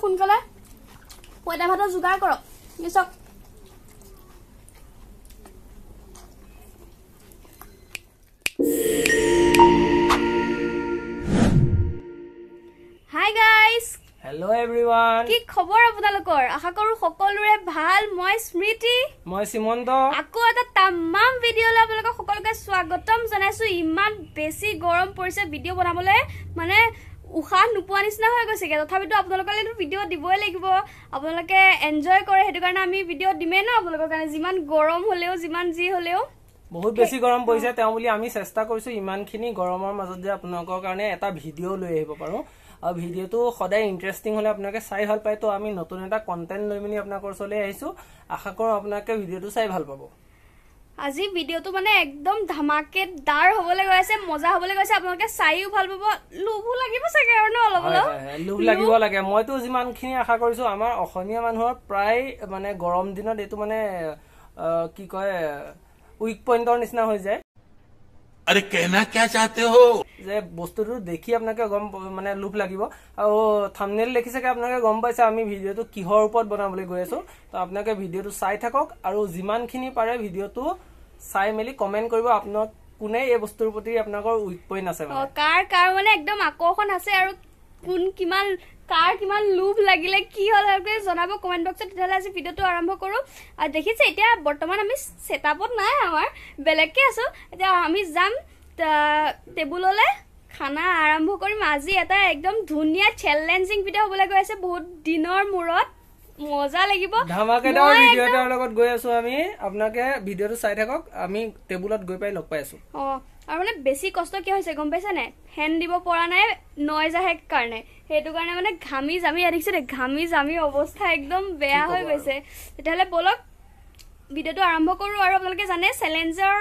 সোনকালে পইতা ভাতৰ যোগাৰ কৰক নিছক Hi guys Hello everyone কি খবৰ আপোনালোকৰ আশা কৰো সকলোৰে ভাল মই স্মৃতি মই সিমন্ত আকৌ এটা তামাম ভিডিঅ লৈ আপোনালোকক সকলোকে স্বাগতম জনাইছো ইমান বেছি গৰম পৰিছে ভিডিঅ বনাবলৈ মানে উখাহ নোপোৱা নিচিনা হৈ গৈছে তথাপিতো আপোনালোকলৈ ভিডিঅ দিবই লাগিব আপোনালোকে এনজয় কৰে হেতু কাৰণে আমি ভিডিঅ দিমে না আপোনালোকৰ কাৰণে যিমান গৰম হলেও যিমান জি হলেও বহুত বেছি গৰম পৰিছে তেওঁ বুলি আমি চেষ্টা কৰিছো ইমানখিনি গৰমৰ মাজত যে আপোনালোকৰ কাৰণে এটা ভিডিঅ লৈ আহিব পাৰো আৰু ভিডিঅটো সদায় ইন্টাৰেষ্টিং হলে আপোনালোকে চাই ভাল পায় তো আমি নতুন এটা কন্টেন্ট লৈ মিনি আপোনালোকৰ ওচৰলৈ আহিছো আশা কৰো আপোনালোকে ভিডিঅটো চাই ভাল পাব আজি ভিডিঅটো মানে একদম ধামাকেদাৰ হ'বলৈ গৈ আছে মজা হ'বলৈ গৈছে আপোনালোকে চাইও ভাল পাব লোভো লাগিব চাগে আৰু ন অলপ অলপ লোভ লাগিব লাগে মইতো যিমানখিনি আশা কৰিছো আমাৰ অসমীয়া মানুহৰ প্ৰায় মানে গৰম দিনত এটো মানে কি কয় উইক পইণ্টৰ নিচিনা হৈ যায় अरे कहना क्या चाहते हो যে বস্তুটো দেখি আপোনাকে গম মানে লুপ লাগিব আৰু থাম্বনেল দেখিছে কি আপোনাকে গম পাইছে আমি ভিডিওটো কিহৰ ওপৰত বনাবলৈ গৈ আছো তো আপোনাকে ভিডিওটো চাই থাকক আৰু যিমানখিনি পাৰে ভিডিওটো চাই মেলি কমেন্ট কৰিব আপোনাক কোনে এই বস্তুৰ প্ৰতি আপোনাকৰ উইক পইণ্ট আছে মানে কাৰ মানে একদম আকৰ্ষণ আছে আৰু কোন কিমান কাৰ কিমান লুভ লাগিলে কি হল আৰু জনাব কমেন্ট বক্সত তেতিয়ালে আজি ভিডিওটো আৰম্ভ কৰো আৰু দেখিছে এতিয়া বৰ্তমান আমি সেটআপত নাই আমাৰ বেলেগকে আছো এতিয়া আমি যাম টেবুললে খানা আৰম্ভ কৰিম আজি এটা একদম ধুনিয়া চ্যালেঞ্জিং ভিডিও হ'বলৈ গৈ আছে বহুত দিনৰ মূৰত মজা লাগিব ধামাকেদাৰ ভিডিও এটাৰ লগত গৈ আছো আমি আপোনাকে ভিডিওটো চাই থাকক আমি টেবুলত গৈ পাই লগ পাই আছো আৰু মানে বেছি কষ্ট কি হৈছে গম পাইছা নে ফেন দিব পৰা নাই নয়জ আহে কাৰণে হেতু কাৰণে মানে ঘামি জামি আদিছে ঘামি জামি অৱস্থা একদম বেয়া হৈ গৈছে তেতিয়ালে বলক ভিডিওটো আৰম্ভ কৰো আৰু আপোনালোকে জানে চ্যালেঞ্জৰ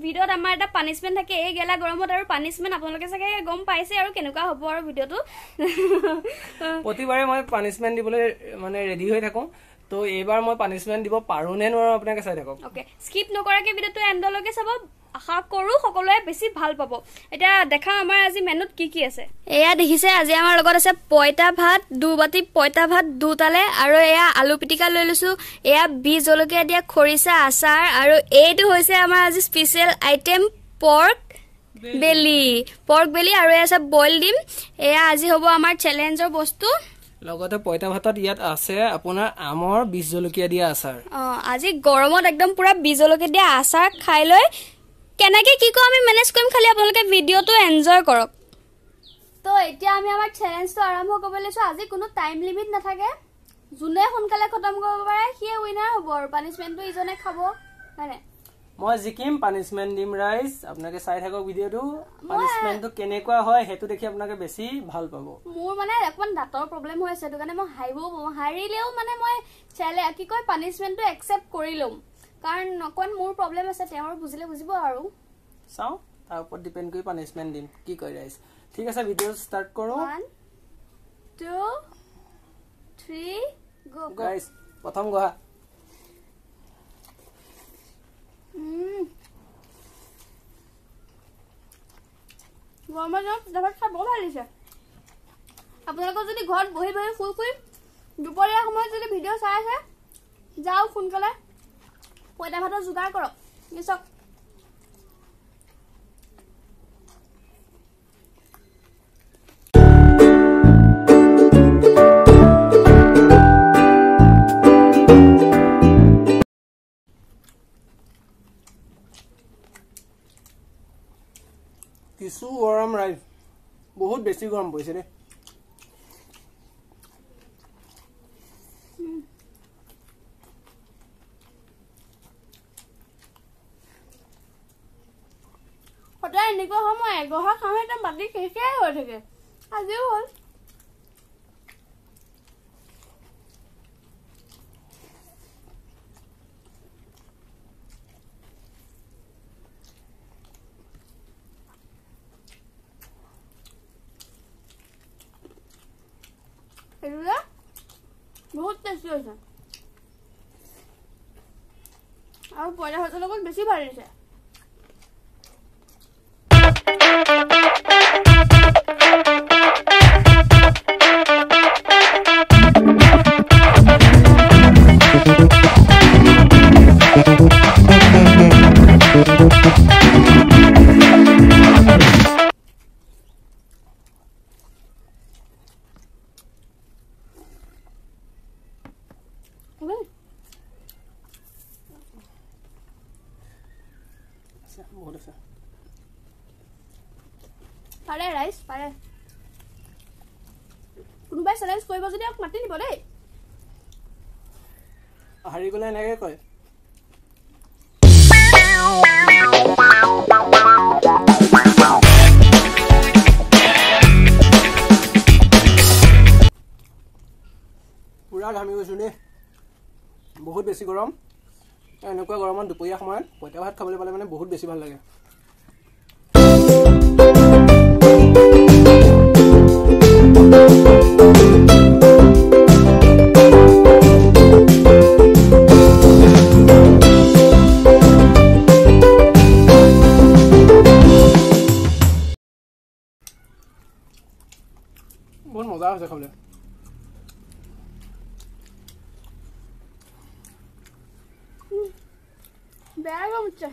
ভিডিওত আমাৰ এটা পানিশমেন্ট থাকে এই গেলা গৰমত আৰু পানিশমেন্ট আপোনালোকে চাগে গম পাইছে আৰু কেনেকুৱা হ'ব আৰু ভিডিওটো প্ৰতিবাৰে মই পানিশমেন্ট দিবলৈ মানে ৰেডি হৈ থাকো তো এইবাৰ মই পানিশমেন্ট দিব পাৰো নে নোৱাৰো আপোনাকে চাই থাকক ওকে স্কিপ নকৰাকে ভিডিওটো এন্ডলৈকে চাব আশা কৰো সকলোৱে বেছি ভাল পাব এটা দেখা আমাৰ আজি মেনুত কি আছে এয়া দেখিছে আজি আমাৰ লগত আছে পইতা ভাত দুবাটি পইতা ভাত দুটালে আৰু এয়া আলু পিটিকা লৈ লৈছো এয়া বি জলকীয়া দিয়া খৰিচা আচাৰ আৰু এইটো হৈছে আমাৰ আজি স্পেশাল আইটেম পৰ্ক বেলি আৰু এয়া আছে বইল ডিম এয়া আজি হ'ব আমাৰ চ্যালেঞ্জৰ বস্তু লগতে পইতা ভাতত ইয়াত আছে আপোনাৰ আমৰ বীজ জলকীয়া দিয়া আচাৰ আজি গৰমত একদম পুৰা বীজ জলকীয়া দিয়া আচাৰ খাই লৈ কেনেকে কি কম আমি মেনেজ কৰিম খালি আপোনালোকে ভিডিওটো এনজয় কৰক তো এতিয়া আমি আমাৰ চ্যালেঞ্জটো আৰম্ভ কৰিব লৈছো আজি কোনো টাইম লিমিট নাথাকে জুনে সোনকালে খতম কৰিব পাৰে সি উইনাৰ হ'ব আৰু পানিশমেন্টটো ইজনে খাব মানে মই জিকিম পানিশমেন্ট দিম ৰাইজ আপোনাকে চাই থাকক ভিডিওটো পানিশমেন্টটো কেনেকুৱা হয় হেতু দেখি আপোনাকে বেছি ভাল পাব মোৰ মানে অকমান দাঁতৰ প্ৰবলেম হৈ আছে কাৰণে মই হাৰিলেও মানে মই কি কয় পানিশমেন্টটো একচেপ্ট কৰি লম কাৰণ অকন মোৰ প্ৰবলেম আছে তেওঁৰ বুজিলে বুজিব আৰু চাও তাৰ ওপৰত ডিপেন্ড কৰি পানিশমেন্ট দিম কি কয় ৰাইজ ঠিক আছে ভিডিও ষ্টাৰ্ট কৰো 1 2 3 গো গাইস প্ৰথম গোহা গৰমত দাবাত খাব ভাল লাগিছে আপোনালোকৰ যদি ঘৰত বহি বহি ফুল দুপৰীয়া সময়ত যদি ভিডিও চাই আছে যাও সোনকালে পইতা ভাতৰ যোগাৰ কৰক নিছক কিছু গৰম ৰাইজ বহুত বেছি গৰম পৰিছে ৰে সদায় এনেকুৱা সময় এগহা খাওঁ একদম বাতি শেষেই হৈ থাকে আজিও হ'ল বহুত টেষ্টি হৈছে আৰু পইতা ভাতৰ লগত বেছি ভাল লাগিছে বহুত আছে পাৰে ৰাইচ পাৰে কোনোবাই চেলেঞ্জ কৰিব যদি মাতি দিব দেই হাৰি গ'লে এনেকৈ কয় পুৰা ঘামি গৈছোঁ দেই বহুত বেছি গৰম এনেকুৱা গৰমত দুপৰীয়া সময়ত পঁইতা ভাত খাবলৈ পালে মানে বহুত বেছি ভাল লাগে বহুত মজা হৈছে খাবলৈ বেয়া গৰম উঠছে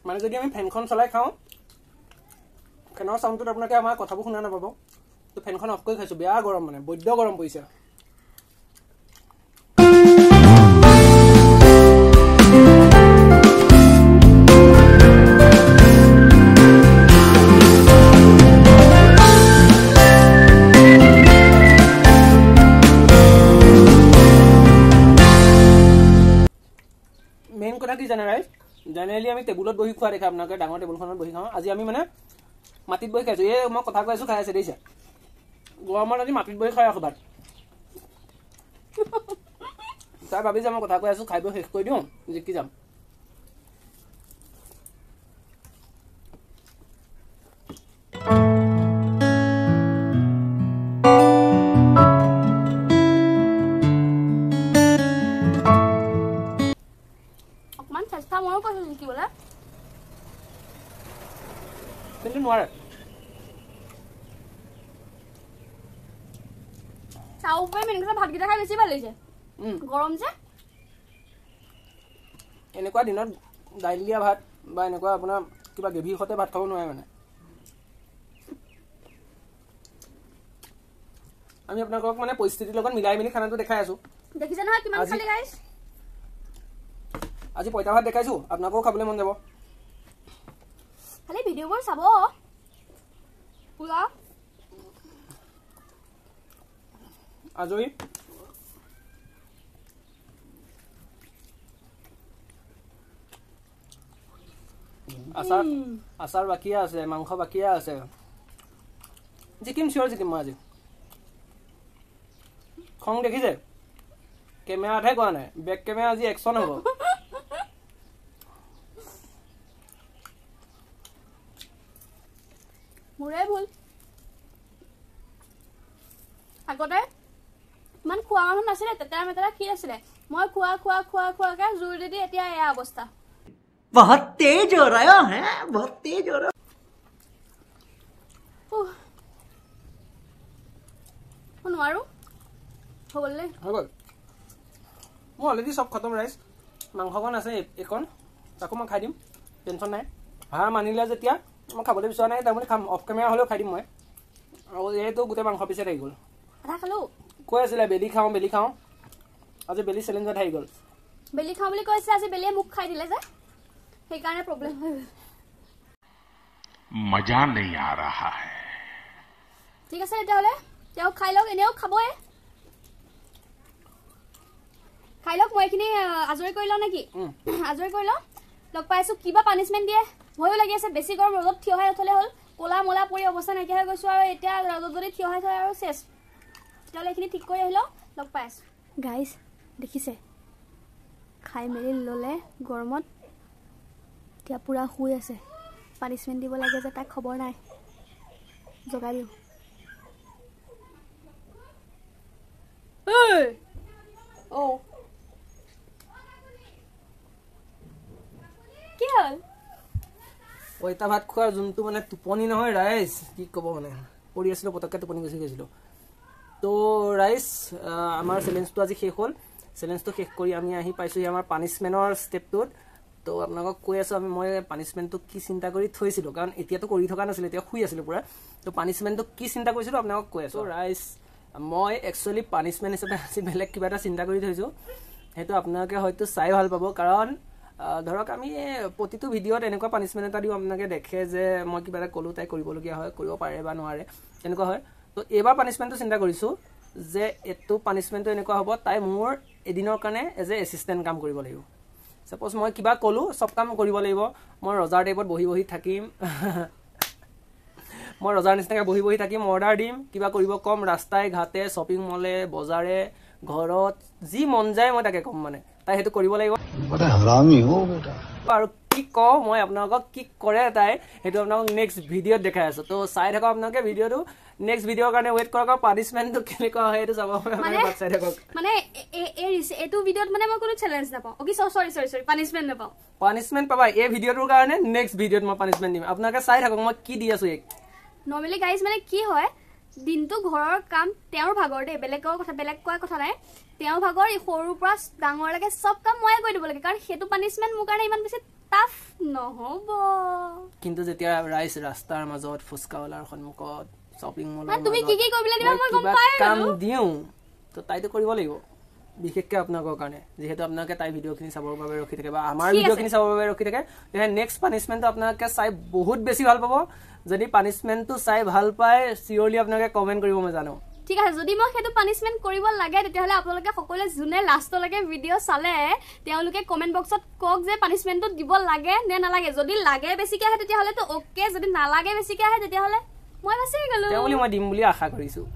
মানে যদি আমি ফেনখন চলাই খাওঁ ফেনৰ চাউণ্ডটোত আপোনালোকে আমাৰ কথাবোৰ শুনা নাপাব তো ফেনখন অফ কৰি খাইছোঁ বেয়া গৰম মানে বৈদ্য গৰম পৰিছে মেইন কথা কি জানে ৰাইজ জেনেৰেলি আমি টেবুলত বহি খোৱা দেখা আপোনালোকে ডাঙৰ টেবুলখনত বহি খাওঁ আজি আমি মানে মাটিত বহি খাইছোঁ এই মই কথা কৈ আছোঁ খাই আছে দেখিছে গৰমত আজি মাটিত বহি খাই আছোঁ ভাত তাই ভাবিছে মই কথা কৈ আছোঁ খাই বৈ শেষ কৰি দিওঁ জিকি যাম অকমান চেষ্টা ময়ো কৰিছোঁ জিকিবলৈ কিন্তু নোৱাৰে চাউ কৰি মেনকেইটা ভাতকেইটা খাই বেছি ভাল লাগিছে গৰম যে এনেকুৱা দিনত দাইল দিয়া ভাত বা এনেকুৱা আপোনাৰ কিবা গ্ৰেভিৰ সৈতে ভাত খাব নোৱাৰে মানে আমি আপোনালোকক মানে পৰিস্থিতিৰ লগত মিলাই মেলি খানাটো দেখাই আছোঁ দেখিছে নহয় কিমান খালি গাইছ আজি পঁইতা ভাত দেখাইছোঁ আপোনালোকেও খাবলৈ মন যাব খালি ভিডিঅ'বোৰ চাব পুৰা আজৰি আচাৰ বাকিয়া আছে মাংস বাকিয়া আছে জিকিম চিয়ৰ জিকিম মই আজি খং দেখিছে কেমেৰাতহে কোৱা নাই বেক কেমেৰা আজি একশ্যন হ'ব মোৰে ভুল আগতে ইমান খোৱা মানুহ নাছিলে তেতেৰা মেতেৰা কি আছিলে মই খোৱাকে জোৰ দি এতিয়া এয়া অৱস্থা बहुत तेज हो रहा है बहुत तेज हो रहा নোৱাৰো হৈ গ'ল মোৰ অলৰেডি চব খতম ৰাইজ মাংসকণ আছে এইকণ তাকো মই খাই দিম টেনশ্যন নাই হাৰ মানিলে যেতিয়া মই খাবলৈ বিচৰা নাই তাৰমানে খাম অফ কেমেৰা হ'লেও খাই দিম মই আৰু এইটো গোটেই মাংস পিছত আহি গ'ল আধা খালো কৈ আছিলে বেলি খাওঁ আজি বেলি চেলেঞ্জত আহি গ'ল বেলি খাওঁ বুলি কৈছে আজি বেলিয়ে মোক খাই দিলে যে সেইকাৰণে প্ৰব্লেম হৈ গ'ল मजा नहीं आ रहा है ঠিক আছে তেতিয়াহ'লে তেওঁ খাই লওক এনেও খাবই খাই লওক মই এইখিনি আজৰি কৰি লওঁ নেকি আজৰি কৰি লওঁ লগ পাইছোঁ কিবা পানিছমেণ্ট দিয়ে ভয়ো লাগি আছে বেছি গৰম ৰ'দত থিয় হৈ উঠলে হ'ল ক'লা মলা পৰি অৱস্থা নাইকিয়া হৈ গৈছোঁ আৰু এতিয়া ৰ'দত যদি থিয় হৈ থয় আৰু চেছ তেতিয়াহ'লে এইখিনি ঠিক কৰি আহিলোঁ লগ পাই আছোঁ গাইজ দেখিছে খাই মেলি ল'লে গৰমত এতিয়া পূৰা শুই আছে পানিছমেণ্ট দিব লাগে যে তাক খবৰ নাই জগাই দিওঁ কি হ'ল পঁইতা ভাত খোৱাৰ যোনটো মানে টোপনি নহয় ৰাইজ কি ক'ব মানে পৰি আছিলোঁ পটককৈ টোপনি গুচি গৈছিলোঁ তো ৰাইজ আমাৰ চেলেঞ্জটো আজি শেষ হ'ল চেলেঞ্জটো শেষ কৰি আমি আহি পাইছোঁহি আমাৰ পানিছমেণ্টৰ ষ্টেপটোত তো আপোনালোকক কৈ আছোঁ মই পানিছমেণ্টটো কি চিন্তা কৰি থৈছিলোঁ কাৰণ এতিয়াতো কৰি থকা নাছিলোঁ এতিয়া শুই আছিলোঁ পূৰা তো পানিছমেণ্টটো কি চিন্তা কৰিছিলোঁ আপোনালোকক কৈ আছোঁ ৰাইজ মই একচুৱেলি পানিছমেণ্ট হিচাপে আজি বেলেগ কিবা এটা চিন্তা কৰি থৈছোঁ সেইটো আপোনালোকে হয়তো চাই ভাল পাব কাৰণ ধৰক আমি প্ৰতিটো ভিডিঅ'ত এনেকুৱা পানিছমেণ্ট এটা দিওঁ আপোনালোকে দেখে যে মই কিবা এটা ক'লোঁ তাই কৰিবলগীয়া হয় কৰিব পাৰে বা নোৱাৰে তেনেকুৱা হয় তো এইবাৰ পানিছমেণ্টটো চিন্তা কৰিছোঁ যে এইটো পানিছমেণ্টটো এনেকুৱা হ'ব তাই মোৰ এদিনৰ কাৰণে এজ এ এছিষ্টেণ্ট কাম কৰিব লাগিব সাপোজ মই কিবা ক'লোঁ চব কাম কৰিব লাগিব মই ৰজাৰ টাইপত বহি বহি থাকিম মই ৰজাৰ নিচিনাকৈ বহি বহি থাকিম অৰ্ডাৰ দিম কিবা কৰিব কম ৰাস্তাই ঘাটে শ্বপিং মলে বজাৰে ঘৰত যি মন যায় মই তাকে ক'ম মানে তাই সেইটো কৰিব লাগিব আৰু কি কওঁ মই আপোনালোকক কি কৰে তাই সেইটো আপোনালোকক নেক্সট ভিডিঅ'ত দেখাই আছোঁ তো চাই থাকক আপোনালোকে ভিডিঅ'টো নেক্সট ভিডিঅ'ৰ কাৰণে ৱেইট কৰক আৰু পানিছমেণ্টটো কেনেকুৱা হয় সেইটো চাব চাই থাকক মানে এইটো ভিডিঅ'ত মানে মই কোনো চেলেঞ্জ নাপাওঁ অ'কে সৰি পানিছমেণ্ট নাপাওঁ পানিছমেণ্ট পাবা এই ভিডিঅ'টোৰ কাৰণে নেক্সট ভিডিঅ'ত মই পানিছমেণ্ট দিম আপোনালোকে চাই থাকক মই কি দি আছোঁ নৰ্মেলি গাইজ মানে কি হয় দিনটো ঘৰৰ কাম তেওঁৰ ভাগৰ দেই বেলেগ কোৱা কথা নাই তেওঁৰ ভাগৰ সৰুৰ পৰা ডাঙৰলৈকে চব কাম ময়ে কৰি দিব লাগে কাৰণ সেইটো পানিছমেণ্ট মোৰ কাৰণে ইমান বেছি টাফ নহ'ব কিন্তু যেতিয়া ৰাইজ ৰাস্তাৰ মাজত ফুচকাৱালাৰ সন্মুখত শ্বপিং মলৰ তুমি কি কি কৰিবলৈ দিবা মই গম পাই কাম দিওঁ তো তাইতো কৰিব লাগিব বিশেষকৈ আপোনালোকৰ কাৰণে যিহেতু আপোনালোকে তাই ভিডিঅ'খিনি চাবৰ বাবে ৰখি থাকে বা আমাৰ ভিডিঅ'খিনি চাবৰ বাবে ৰখি থাকে তেতিয়া নেক্সট পানিছমেণ্টটো আপোনালোকে চাই বহুত বেছি ভাল পাব যদি পানিছমেণ্টটো চাই ভাল পায় চিয়ৰলি আপোনালোকে কমেণ্ট কৰিব মই জানো ঠিক আছে যদি মই সেইটো পানিছমেণ্ট কৰিব লাগে তেতিয়াহ'লে আপোনালোকে সকলোৱে যোনে লাষ্টলৈকে ভিডিঅ' চালে তেওঁলোকে কমেণ্ট বক্সত কওক যে পানিছমেণ্টটো দিব লাগে নে নালাগে যদি লাগে বেছিকৈ আহে তেতিয়াহ'লেতো অ'কে যদি নালাগে বেছিকৈ আহে তেতিয়াহ'লে মই বাচি গ'লো তেওঁলি মই দিম বুলি আশা কৰিছোঁ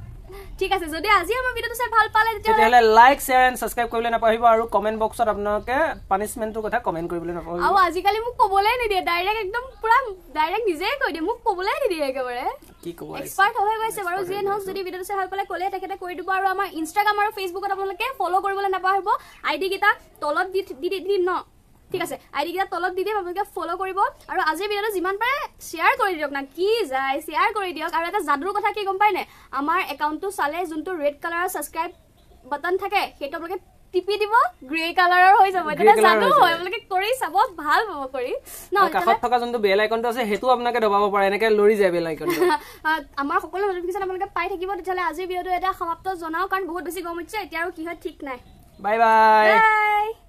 ঠিক আছে যদি আজি আমাৰ ভিডিঅ'টো চাই ভাল পালে তেতিয়াহ'লে লাইক শ্বেয়াৰ এণ্ড ছাবস্ক্ৰাইব কৰিবলৈ নাপাহৰিব আৰু কমেণ্ট বক্সত আপোনালোকে পানিছমেণ্টটোৰ কথা কমেণ্ট কৰিবলৈ নাপাহৰিব আৰু আজিকালি মোক ক'বলৈ নিদিয়ে ডাইৰেক্ট একদম পুৰা ডাইৰেক্ট নিজেই কৈ দিয়ে মোক ক'বলৈ নিদিয়ে একেবাৰে কি ক'ব এক্সপাৰ্ট হৈ গৈছে বাৰু যিয়ে নহওক যদি ভিডিঅ'টো চাই ভাল পালে ক'লে তেখেতে কৰি দিব আৰু আমাৰ ইনষ্টাগ্ৰাম আৰু ফেচবুকত আপোনালোকে ফ'ল' কৰিবলৈ নাপাহৰিব আইডি কেইটা তলত দি দিম ন ঠিক আছে আইডি কেইটা তলত দি দিম আপোনালোকে ফ'ল' কৰিব আৰু আজিৰ ভিডিঅ'টো যিমান পাৰে শ্বেয়াৰ কৰি দিয়ক না কি যায় শ্বেয়াৰ কৰি দিয়ক আৰু এটা যাদুৰ কথা কি গম পায় নে আমাৰ একাউণ্টটো চালে যোনটো ৰেড কালাৰৰ ছাবস্ক্ৰাইব বাটন থাকে সেইটো আপোনালোকে টিপি দিব গ্ৰে কালাৰৰ হৈ যাব এটা যাদু হয় আপোনালোকে কৰি চাব ভাল পাব কৰি ন কাষত থকা যোনটো বেল আইকনটো আছে সেইটো আপোনালোকে দবাব পাৰে এনেকৈ লৰি যায় বেল আইকনটো আমাৰ সকলো নটিফিকেশ্যন আপোনালোকে পাই থাকিব তেতিয়াহ'লে আজিৰ ভিডিঅ'টো এটা সমাপ্ত জনাওঁ কাৰণ বহুত বেছি গৰম উঠিছে এতিয়া আৰু কি হয় ঠিক নাই বাই বাই বাই